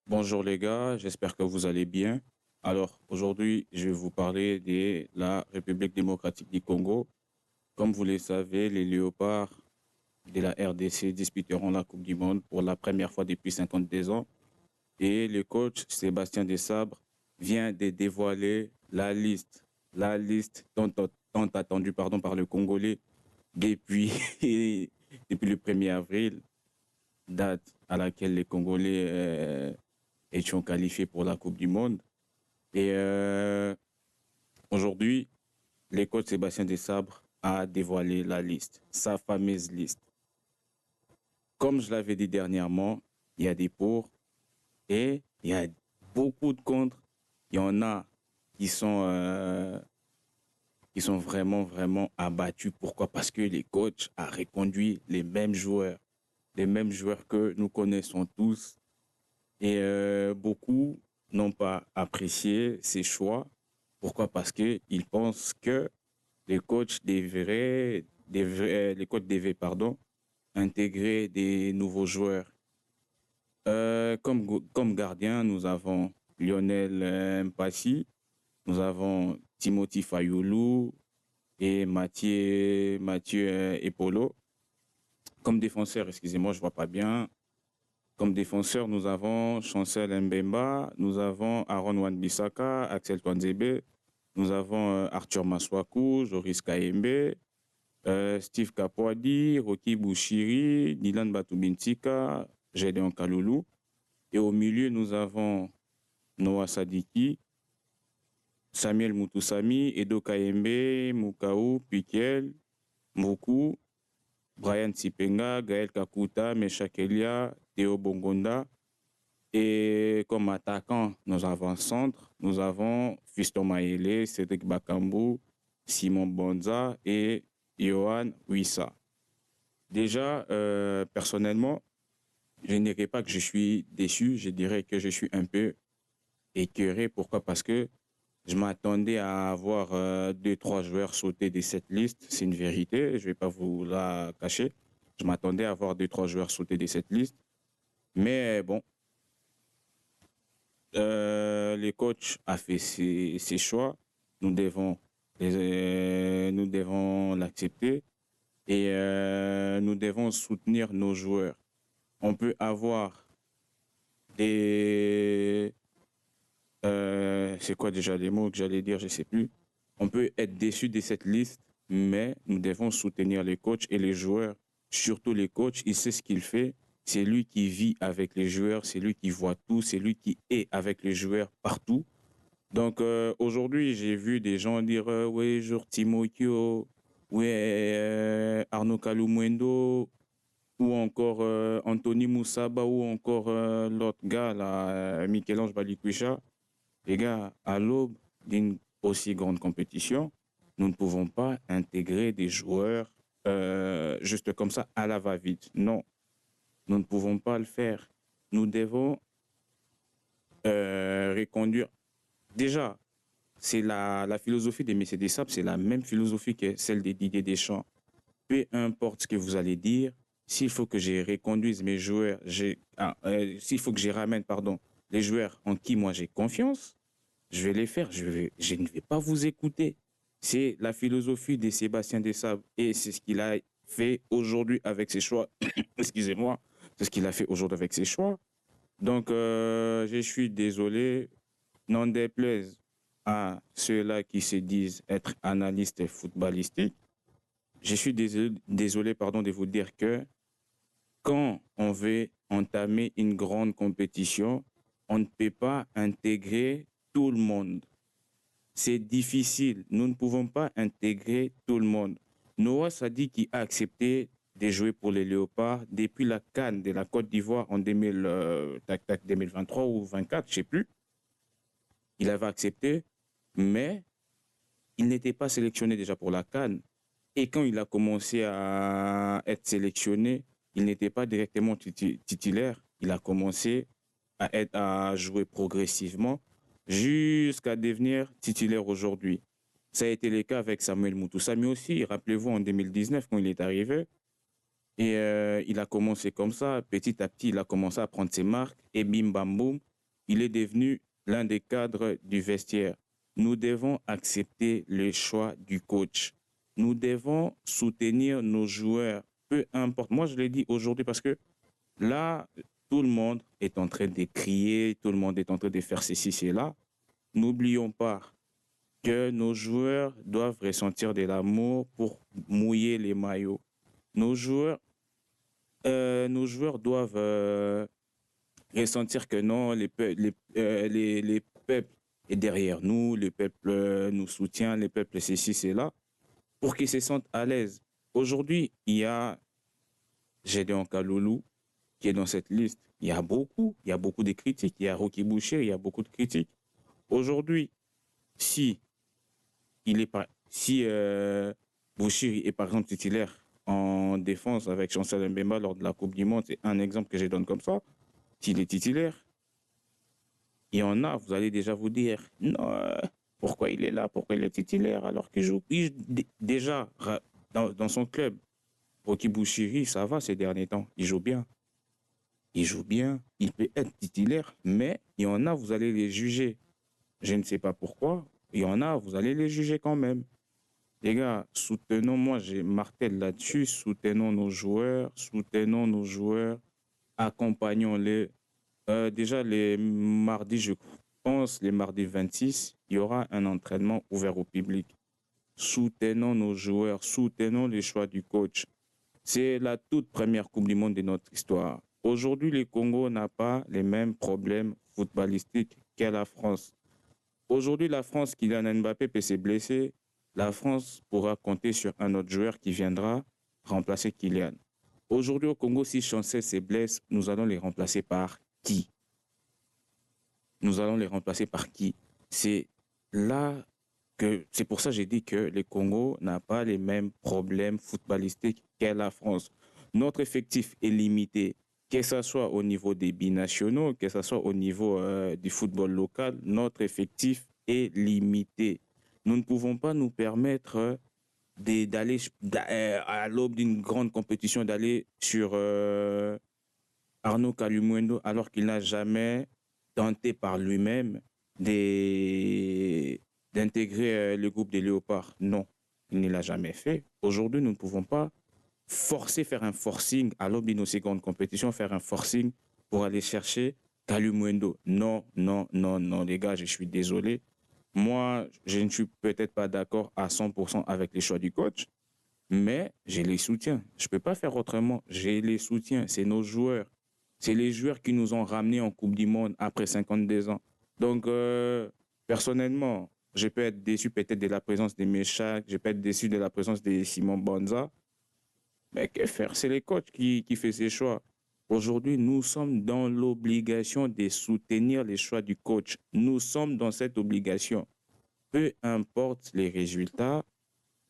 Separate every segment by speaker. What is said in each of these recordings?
Speaker 1: Bonjour les gars, j'espère que vous allez bien. Alors aujourd'hui, je vais vous parler de la République démocratique du Congo. Comme vous le savez, les Léopards de la RDC disputeront la Coupe du Monde pour la première fois depuis 52 ans. Et le coach Sébastien Desabre vient de dévoiler la liste tant attendue par le Congolais depuis, depuis le 1er avril, date à laquelle les Congolais étions qualifiés pour la Coupe du Monde. Et aujourd'hui, le coach Sébastien Desabre a dévoilé la liste, sa fameuse liste. Comme je l'avais dit dernièrement, il y a des pour et il y a beaucoup de contre. Il y en a qui sont, euh, qui sont vraiment, vraiment abattus. Pourquoi? Parce que les coachs a reconduit les mêmes joueurs que nous connaissons tous. Et beaucoup n'ont pas apprécié ces choix. Pourquoi? Parce qu'ils pensent que les coachs devaient, pardon, intégrer des nouveaux joueurs. Comme gardien, nous avons Lionel Mpassi, nous avons Timothy Fayoulou et Mathieu Epolo. Comme défenseur, excusez-moi, je vois pas bien. Comme défenseur, nous avons Chancel Mbemba, nous avons Aaron Wan-Bissaka, Axel Twanzebe, nous avons Arthur Maswaku, Joris Kaembe, Steve Kapwadi, Rocky Bouchiri, Dylan Batubintika, Gédéon Kaloulou. Et au milieu, nous avons Noah Sadiki, Samuel Mutusami, Edo Kaembe, Mukau, Piquel, Moukou, Brian Tsipenga, Gaël Kakuta, Meshak Elia, Théo Bongonda. Et comme attaquant, nous avons centre, nous avons Fiston Maele, Cédric Bakambu, Simon Bonza et Johan Wissa. Déjà, personnellement, je ne dirais pas que je suis déçu, je dirais que je suis un peu écœuré. Pourquoi? Parce que je m'attendais à avoir deux, trois joueurs sautés de cette liste. C'est une vérité, je vais pas vous la cacher. Je m'attendais à avoir deux, trois joueurs sautés de cette liste. Mais bon, les coachs a fait ses choix. Nous devons, nous devons l'accepter et nous devons soutenir nos joueurs. On peut avoir des, c'est quoi déjà les mots que j'allais dire, je sais plus. On peut être déçu de cette liste, mais nous devons soutenir les coachs et les joueurs. Surtout les coachs, il sait ce qu'il fait. C'est lui qui vit avec les joueurs, c'est lui qui voit tout, c'est lui qui est avec les joueurs partout. Donc aujourd'hui, j'ai vu des gens dire oui, genre Timotio, oui, Arnaud Kaloumwendo, ou encore Anthony Moussaba, ou encore l'autre gars, là, Michel-Ange Balikwisha. Les gars, à l'aube d'une aussi grande compétition, nous ne pouvons pas intégrer des joueurs juste comme ça à la va-vite. Non, nous ne pouvons pas le faire. Nous devons reconduire. Déjà, c'est la philosophie des Messieurs des Sables, c'est la même philosophie que celle des Didier Deschamps. Peu importe ce que vous allez dire, s'il faut que je reconduise mes joueurs, s'il faut que je ramène, pardon, les joueurs en qui moi j'ai confiance, je vais les faire. Je ne vais pas vous écouter. C'est la philosophie de Sébastien Desabre et c'est ce qu'il a fait aujourd'hui avec ses choix. Excusez-moi, c'est ce qu'il a fait aujourd'hui avec ses choix. Donc, je suis désolé, n'en déplaise à ceux-là qui se disent être analystes footballistiques. Je suis désolé, pardon, de vous dire que quand on veut entamer une grande compétition, on ne peut pas intégrer tout le monde. C'est difficile. Nous ne pouvons pas intégrer tout le monde. Noah Sadi qui a accepté de jouer pour les Léopards depuis la CAN de la Côte d'Ivoire en 2023 ou 24, je sais plus. Il avait accepté, mais il n'était pas sélectionné déjà pour la CAN. Et quand il a commencé à être sélectionné, il n'était pas directement titulaire. Il a commencé à jouer progressivement jusqu'à devenir titulaire aujourd'hui. Ça a été le cas avec Samuel Mutusami aussi. Rappelez-vous en 2019 quand il est arrivé. Et il a commencé comme ça. Petit à petit, il a commencé à prendre ses marques. Et bim bam boum. il est devenu l'un des cadres du vestiaire. Nous devons accepter le choix du coach. Nous devons soutenir nos joueurs, peu importe. Moi, je l'ai dit aujourd'hui parce que là, tout le monde est en train de crier, tout le monde est en train de faire ceci, cela. N'oublions pas que nos joueurs doivent ressentir de l'amour pour mouiller les maillots. Nos joueurs, nos joueurs doivent ressentir que non, les peuples est derrière nous, le peuple nous soutient, les peuples ceci, cela, pour qu'ils se sentent à l'aise. Aujourd'hui, il y a Gédéon Kaloulou qui est dans cette liste. Il y a beaucoup de critiques. Il y a Rocky Boucher, il y a beaucoup de critiques. Aujourd'hui, si si Boucher est par exemple titulaire en défense avec Chancel Mbemba lors de la Coupe du Monde, c'est un exemple que je donne comme ça. S'il est titulaire, il y en a, vous allez déjà vous dire, non, pourquoi il est là, pourquoi il est titulaire alors qu'il joue. Déjà, dans son club, Rocky Bouchiri, ça va ces derniers temps, il joue bien. Il joue bien, il peut être titulaire, mais il y en a, vous allez les juger. Je ne sais pas pourquoi, il y en a, vous allez les juger quand même. Les gars, soutenons, moi j'ai martel là-dessus, soutenons nos joueurs, accompagnons-les. Déjà, les mardis, je pense, les mardis 26, il y aura un entraînement ouvert au public. Soutenons nos joueurs, soutenons les choix du coach. C'est la toute première Coupe du Monde de notre histoire. Aujourd'hui, le Congo n'a pas les mêmes problèmes footballistiques qu'à la France. Aujourd'hui, la France, Kylian Mbappé peut se blesser. La France pourra compter sur un autre joueur qui viendra remplacer Kylian. Aujourd'hui, au Congo, si Chancel se blesse, nous allons les remplacer par qui? Nous allons les remplacer par qui? C'est là c'est pour ça que j'ai dit que le Congo n'a pas les mêmes problèmes footballistiques qu'est la France. Notre effectif est limité, que ce soit au niveau des binationaux, que ce soit au niveau du football local, notre effectif est limité. Nous ne pouvons pas nous permettre d'aller à l'aube d'une grande compétition, d'aller sur Arnaud Kalumuendo alors qu'il n'a jamais tenté par lui-même d'intégrer le groupe des Léopards. Non, il ne l'a jamais fait. Aujourd'hui, nous ne pouvons pas faire un forcing à l'aube d'une aussi grande compétition, faire un forcing pour aller chercher Kalumuendo. Non, non, non, non, les gars, je suis désolé. Moi, je ne suis peut-être pas d'accord à 100% avec les choix du coach, mais j'ai les soutiens. Je ne peux pas faire autrement. J'ai les soutiens. C'est nos joueurs. C'est les joueurs qui nous ont ramenés en Coupe du Monde après 52 ans. Donc, personnellement, je peux être déçu peut-être de la présence des Méchac, je peux être déçu de la présence de Simon Bonza. Mais que faire? C'est les coachs qui font ces choix. Aujourd'hui, nous sommes dans l'obligation de soutenir les choix du coach. Nous sommes dans cette obligation. Peu importe les résultats,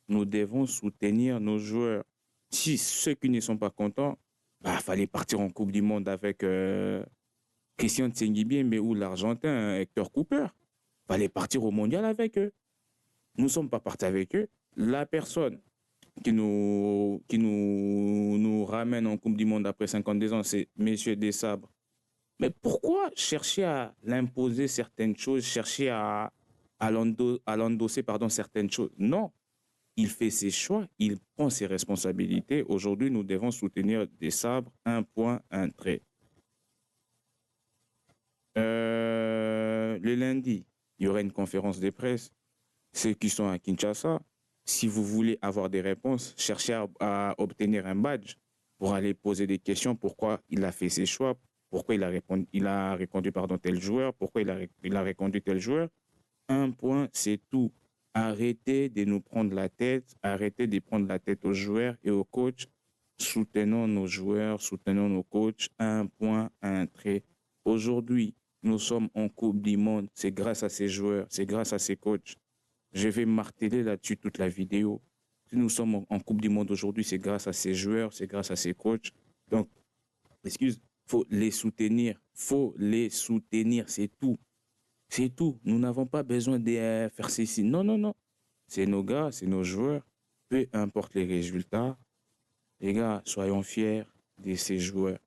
Speaker 1: nous devons soutenir nos joueurs. Si ceux qui ne sont pas contents, bah, fallait partir en Coupe du Monde avec Christian Tsengibembe ou l'Argentin Hector Cooper. Fallait partir au mondial avec eux. Nous ne sommes pas partis avec eux. La personne nous ramène en Coupe du Monde après 52 ans, c'est Messieurs Desabre. Mais pourquoi chercher à l'imposer certaines choses, chercher à l'endosser certaines choses? Non, il fait ses choix, il prend ses responsabilités. Aujourd'hui, nous devons soutenir Desabre, un point, un trait. Le lundi, il y aura une conférence de presse. Ceux qui sont à Kinshasa, si vous voulez avoir des réponses, cherchez à obtenir un badge pour aller poser des questions. Pourquoi il a fait ses choix, pourquoi il a reconduit tel joueur, pourquoi il a reconduit tel joueur. Un point, c'est tout. Arrêtez de nous prendre la tête, arrêtez de prendre la tête aux joueurs et aux coachs. Soutenons nos joueurs, soutenons nos coachs. Un point, un trait. Aujourd'hui, nous sommes en Coupe du Monde. C'est grâce à ces joueurs, c'est grâce à ces coachs. Je vais marteler là-dessus toute la vidéo. Si nous sommes en Coupe du Monde aujourd'hui, c'est grâce à ces joueurs, c'est grâce à ces coachs. Donc, faut les soutenir. Faut les soutenir, c'est tout. C'est tout. Nous n'avons pas besoin de faire ceci. Non, non, non. C'est nos gars, c'est nos joueurs. Peu importe les résultats, les gars, soyons fiers de ces joueurs.